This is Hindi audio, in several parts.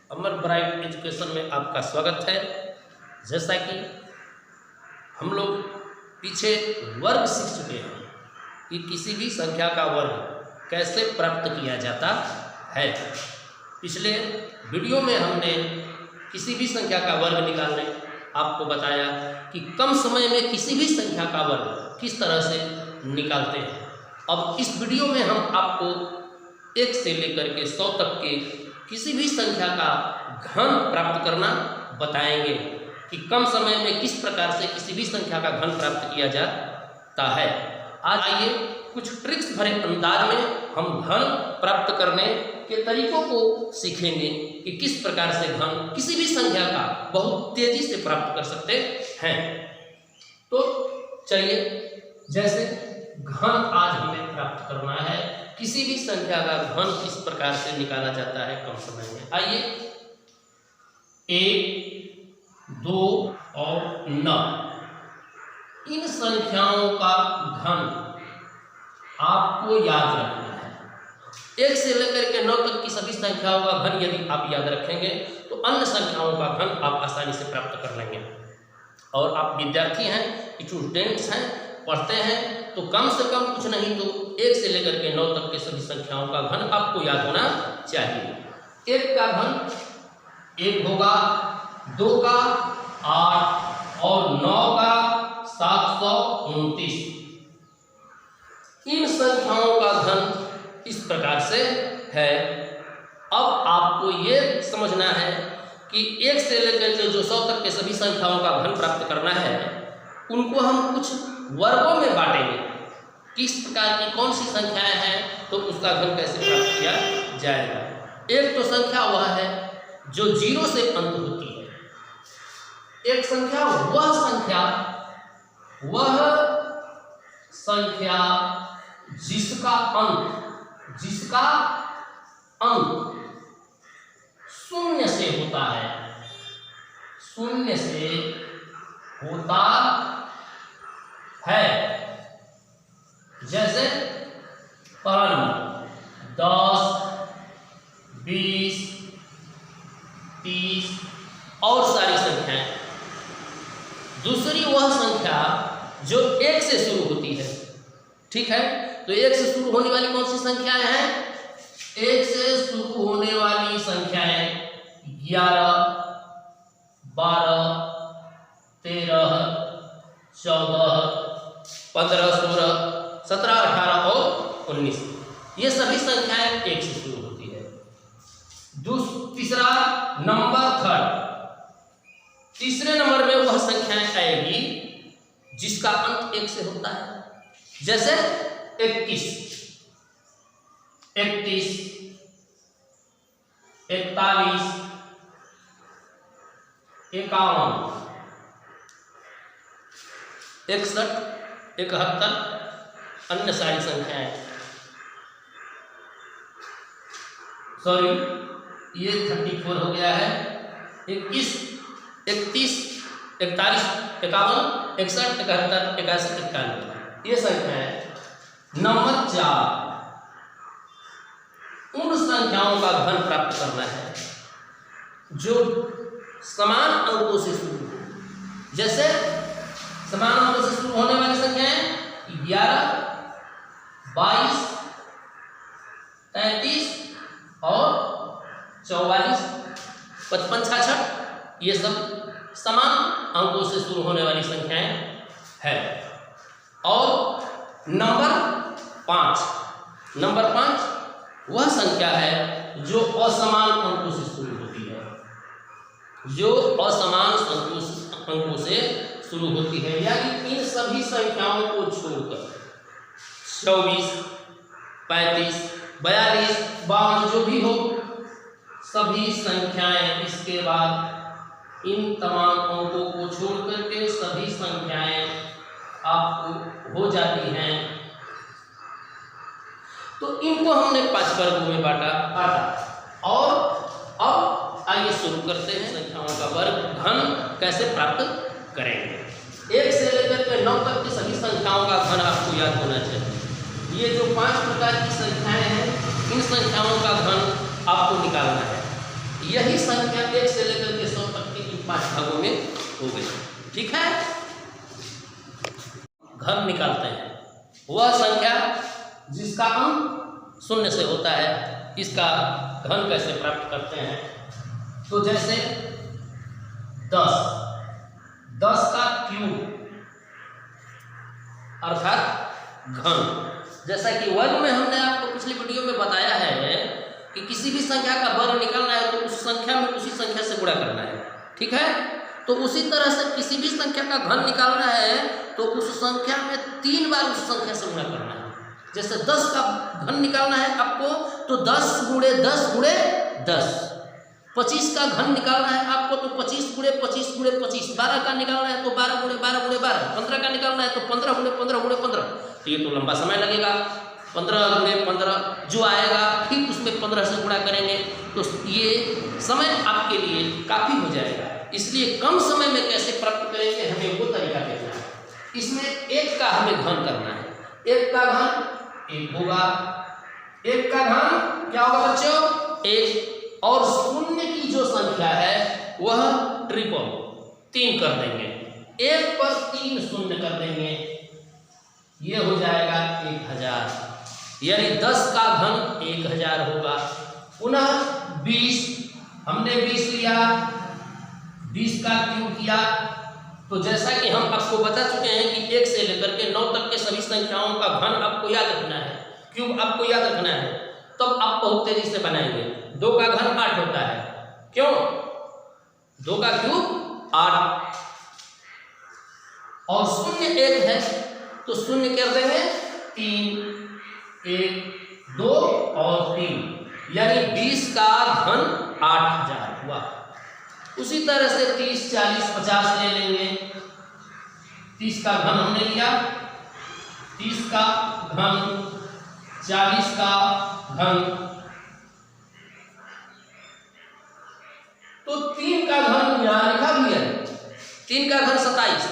अमर ब्राइट एजुकेशन में आपका स्वागत है। जैसा कि हम लोग पीछे वर्ग सीख चुके हैं कि किसी भी संख्या का वर्ग कैसे प्राप्त किया जाता है। पिछले वीडियो में हमने किसी भी संख्या का वर्ग निकालने आपको बताया कि कम समय में किसी भी संख्या का वर्ग किस तरह से निकालते हैं। अब इस वीडियो में हम आपको 1 से लेकर के 100 तक के किसी भी संख्या का घन प्राप्त करना बताएंगे कि कम समय में किस प्रकार से किसी भी संख्या का घन प्राप्त किया जाता है। आज आइए कुछ ट्रिक्स भरे अंदाज में हम घन प्राप्त करने के तरीकों को सीखेंगे कि किस प्रकार से घन किसी भी संख्या का बहुत तेजी से प्राप्त कर सकते हैं। तो चलिए, जैसे घन आज हमें प्राप्त करना है, किसी भी संख्या का घन किस प्रकार से निकाला जाता है कम समय में। आइए, 1, 2 और 9 इन संख्याओं का घन आपको याद रखना है। 1 से लेकर के 9 तक की सभी संख्याओं का घन यदि आप याद रखेंगे तो अन्य संख्याओं का घन आप आसानी से प्राप्त कर लेंगे। और आप विद्यार्थी हैं, स्टूडेंट्स हैं, पढ़ते हैं, तो कम से कम कुछ नहीं तो 1 से लेकर के 9 तक के सभी संख्याओं का घन आपको याद होना चाहिए। 1 का घन 1 होगा, 2 का 8 और 9 का 729। इन संख्याओं का घन इस प्रकार से है। अब आपको ये समझना है कि 1 से लेकर के जो 100 तक के सभी संख्याओं का घन प्राप्त करना है, उनको हम कुछ वर्गों में बांटेंगे। किस प्रकार की कौन सी संख्याएं हैं तो उसका घन कैसे प्राप्त किया जाएगा। एक तो संख्या वह है जो 0 से अंत होती है। एक संख्या वह संख्या जिसका अंत 0 से होता है, 0 से होता है। जैसे प्रारंभ 10, 20, 30 और सारी संख्याएं। दूसरी वह संख्या जो 1 से शुरू होती है। ठीक है, तो 1 से शुरू होने वाली कौन सी संख्याएं हैं? 1 से शुरू होने वाली संख्याएं 11, 12, 13, 14, 15, 16, 17, 18 और 19। ये सभी संख्याएं 1 से शुरू होती है। तीसरा नंबर थर्ड, तीसरे नंबर में वह संख्याएं आएगी जिसका अंत 1 से होता है। जैसे 21, 41, 41, 51, 61, 71, अन्य सारी संख्याएं। सॉरी, ये 34 हो गया है। 21, 31, 41, 51, 61, 71, 81, 91 ये संख्याएं। नंबर 4, उन संख्याओं का घन प्राप्त करना है जो समान अंकों से शुरू हो। जैसे समान अंकों से शुरू होने वाली संख्याएं 11, 22, 33 और 44, 55, 66 ये सब समान अंकों से शुरू होने वाली संख्याएं है। और नंबर 5 वह संख्या है जो असमान अंकों से शुरू होती है, जो असमान अंकों से शुरू होती है। यानी इन सभी संख्याओं को छोड़कर 24, 35, 42, 52 जो भी हो, सभी संख्याएं इसके बाद इन तमाम अंकों को छोड़ करके सभी संख्याएं आपको हो जाती हैं। तो इनको हमने 5 वर्गों में बांटा। और अब आइए शुरू करते हैं संख्याओं का वर्ग घन कैसे प्राप्त करेंगे। 1 से लेकर के 9 तक की सभी संख्याओं का घन आपको याद होना चाहिए। ये जो 5 प्रकार की संख्याएं हैं, इन संख्याओं का घन आपको निकालना है। यही संख्या 1 से लेकर के 100 तक के 5 भागों में हो गई। ठीक है, घन निकालते हैं। वह संख्या जिसका अंक 0 से होता है, इसका घन कैसे प्राप्त करते हैं? तो जैसे 10 का क्यूब अर्थात घन। जैसा कि वर्ग में हमने आपको पिछली वीडियो में बताया है कि किसी भी संख्या का वर्ग निकालना है तो उस संख्या में उसी संख्या से गुणा करना है। ठीक है, तो उसी तरह से किसी भी संख्या का घन निकालना है तो उस संख्या में 3 बार उस संख्या से गुणा करना है। जैसे 10 का घन निकालना है आपको तो 10 गुणे 10 गुणे 10। 25 का घन निकालना है आपको तो 25 गुणे 25 गुणे 25। 12 का निकालना है तो 12 गुणे 12 गुणे 12। 15 का निकालना है तो 15 गुणे 15 गुणे 15। तो ये तो लंबा समय लगेगा। 15 गुणे 15 जो आएगा फिर उसमें 15 से गुणा करेंगे तो ये समय आपके लिए काफ़ी हो जाएगा। इसलिए कम समय में कैसे प्राप्त करेंगे हमें वो तरीका देखना है। इसमें 1 का हमें घन करना है। 1 का घन 1 होगा। 1 का घन क्या होगा बच्चों? 1। और शून्य की जो संख्या है वह ट्रिपल 3 कर देंगे। 1 पर 3 शून्य कर देंगे, ये हो जाएगा 1000। यानी 10 का घन 1000 होगा। पुनः 20, हमने 20 लिया, 20 का क्यूब किया। तो जैसा कि हम आपको बता चुके हैं कि 1 से लेकर के 9 तक के सभी संख्याओं का घन आपको याद रखना है, क्यूब आपको याद रखना है, तब आप बहुत तेजी से बनाएंगे। 2 का घन 8 होता है। क्यों? 2 का क्यूब 8 और शून्य 1 है तो शून्य कर देंगे 3। 1 2 और 3 यानी 20 का घन 8000 हुआ। उसी तरह से 30 40 50 ले लेंगे। 30 का घन हमने लिया, 30 का घन 40 का घन, तो 3 का घन यहां लिखा भी है। 3 का घन 27।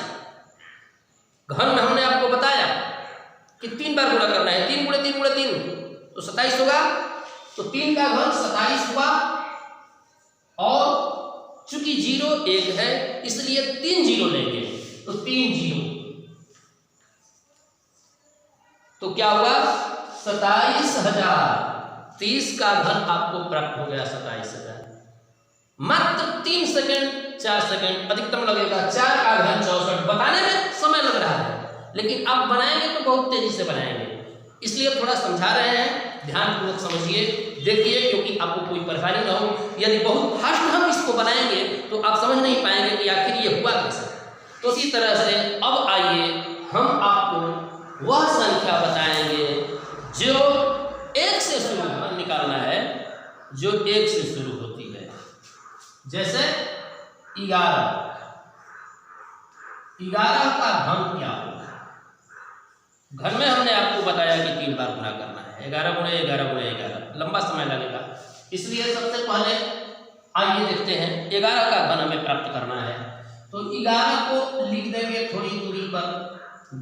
घन में हमने आपको बताया कि 3 बार गुणा करना है। 3 गुणे 3 गुणे 3 तो 27 होगा। तो 3 का घन 27 हुआ और चूंकि 0 1 है इसलिए 3 जीरो लेंगे तो 3 जीरो, तो क्या हुआ? 27000। 30 का घन आपको प्राप्त हो गया 27000। मात्र 3 सेकंड 4 सेकंड अधिकतम लगेगा। 4 का घन 64। बताने में समय लग रहा है लेकिन आप बनाएंगे तो बहुत तेजी से बनाएंगे, इसलिए थोड़ा समझा रहे हैं, ध्यानपूर्वक समझिए, देखिए, क्योंकि आपको कोई परेशानी ना हो। यदि बहुत फास्ट हम इसको बनाएंगे तो आप समझ नहीं पाएंगे कि आखिर ये हुआ कैसे। तो इसी तरह से अब आइए हम आपको वह संख्या बताएंगे जो 1 से शुरू निकालना है, जो 1 से शुरू होती है। जैसे 11। 11 का घन क्या होगा? घर में हमने आपको बताया कि 3 बार गुणा करना है। 11 गुणे 11 गुणे 11 लंबा समय लगेगा, इसलिए सबसे पहले आइए देखते हैं 11 का घन हमें प्राप्त करना है। तो 11 को लिख देंगे थोड़ी दूरी पर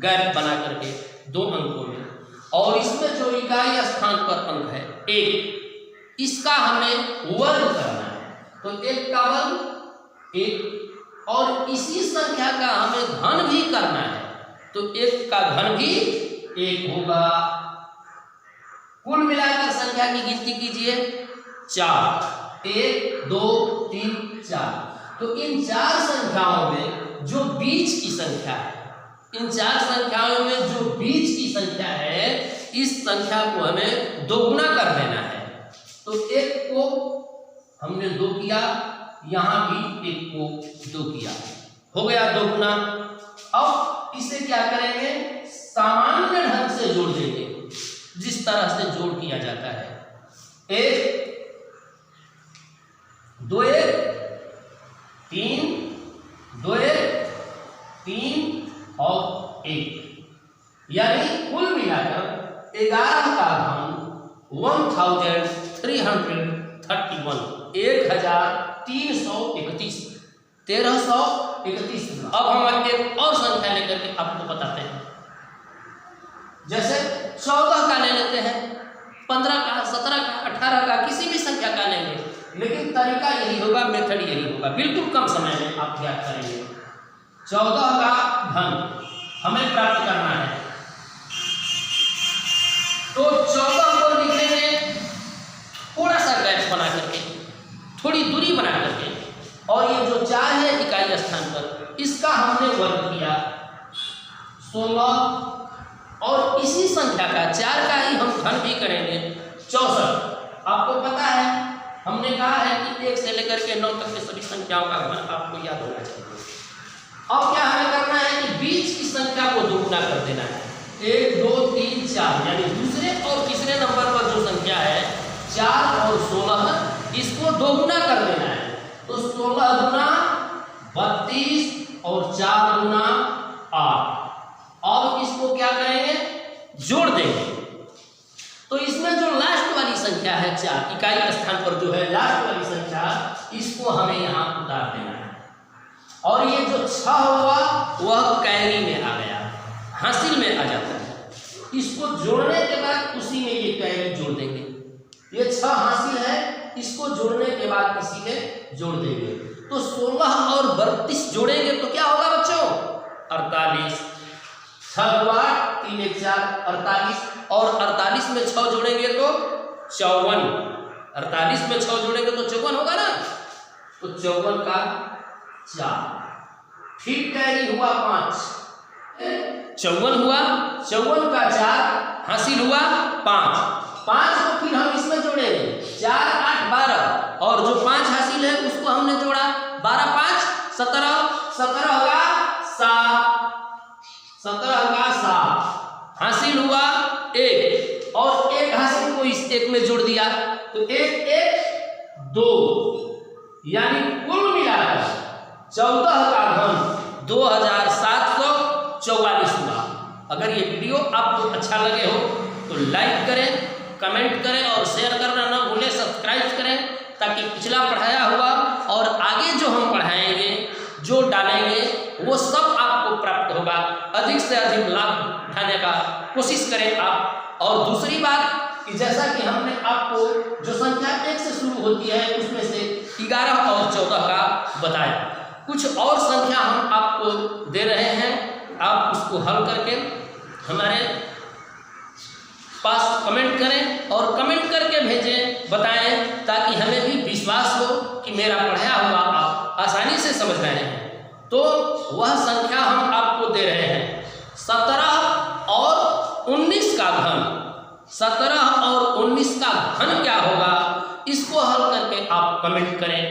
गैप बना करके 2 अंकों में, और इसमें जो इकाई स्थान पर अंक है 1, इसका हमें वर्ग करना है। तो 1 का वर्ग 1 और इसी संख्या का हमें घन भी करना है, तो 1 का घन भी 1 होगा। कुल मिलाकर संख्या की गिनती कीजिए 4। 1 2 3 4। तो इन 4 संख्याओं में जो बीच की संख्या है, इन 4 संख्याओं में जो बीच की संख्या है, इस संख्या को हमें दोगुना कर देना है। तो 1 को हमने 2 किया, यहां भी 1 को 2 किया, हो गया 2 गुना। अब इसे क्या करेंगे? सामान्य ढंग से जोड़ देंगे, जिस तरह से जोड़ किया जाता है। 1 2 1 3 2 1 3 और 1, यानी कुल मिलाकर 11 का घन 1331 1331 1331। अब हम एक और संख्या लेकर के आपको बताते हैं। जैसे 14 का ले लेते हैं, 15 का, 17 का, 18 का, किसी भी संख्या का लेंगे लेकिन तरीका यही होगा, मेथड यही होगा, बिल्कुल कम समय में आप याद करेंगे। 14 का घन हमें प्राप्त करना है, तो 14 को लिखेंगे थोड़ा सा गैप बना करके, थोड़ी दूरी बना करके, और ये जो 4 है इकाई स्थान पर, इसका हमने वर्ग किया 16, और इसी संख्या का 4 का ही हम घन भी करेंगे 64। आपको पता है हमने कहा है कि 1 से लेकर के 9 तक के सभी संख्याओं का घन आपको याद होना चाहिए। अब क्या हमें करना है कि बीच की संख्या को दोगुना कर देना है। 1 2 3 4 यानी दूसरे और तीसरे नंबर पर जो संख्या है 4 और 16, इसको दोगुना कर देना है। तो 16 गुना 32 और 4 गुना 8। अब इसको क्या करेंगे, जोड़ देंगे। तो इसमें जो लास्ट वाली संख्या है 4, इकाई स्थान पर जो है लास्ट वाली संख्या, इसको हमें यहाँ उतार देना है। और ये जो 6 हुआ वह कैरी में आ गया, हासिल में आ जाता है। इसको जोड़ने के बाद उसी में ये कैरी जोड़ देंगे। ये 6 हासिल है, इसको जोड़ने के बाद इसी में जोड़ देंगे। तो 16 और 32 जोड़ेंगे तो क्या होगा बच्चों, 48। 6 हुआ 3 1 4 48, और 48 में 6 जोड़ेंगे तो 54। 48 में 6 जोड़ेंगे तो 54 होगा ना, तो 54 का 4। फिर कैरी हुआ 5, 54 हुआ, 54 का 4 हासिल हुआ 5। 5 को फिर हम इसमें जोड़ेंगे, 4 8 12, और जो 5 हासिल है उसको हमने जोड़ा, 12 5 17, 17 होगा 7, 17 का 7 हासिल हुआ 1, और 1 हासिल को इस 1 में जोड़ दिया, तो 1 1 2, यानी कुल मिलाकर 14 का घन 2744 हुआ। अगर ये वीडियो आपको अच्छा लगे हो तो लाइक करें, कमेंट करें और शेयर करना ना भूलें, सब्सक्राइब करें, ताकि पिछला पढ़ाया हुआ और आगे जो हम पढ़ाएंगे, जो डालेंगे, वो सब आपको प्राप्त होगा। अधिक से अधिक लाभ उठाने का कोशिश करें आप। और दूसरी बात कि जैसा कि हमने आपको जो संख्या 1 से शुरू होती है उसमें से 11 और 14 का बताया, कुछ और संख्या हम आपको दे रहे हैं, आप उसको हल करके हमारे पास कमेंट करें, और कमेंट करके भेजें, बताएं, ताकि हमें भी विश्वास हो कि मेरा पढ़ाया हुआ आप आसानी से समझ रहे हैं। तो वह संख्या हम आपको दे रहे हैं 17 और 19 का घन। 17 और 19 का घन क्या होगा, इसको हल करके आप कमेंट करें।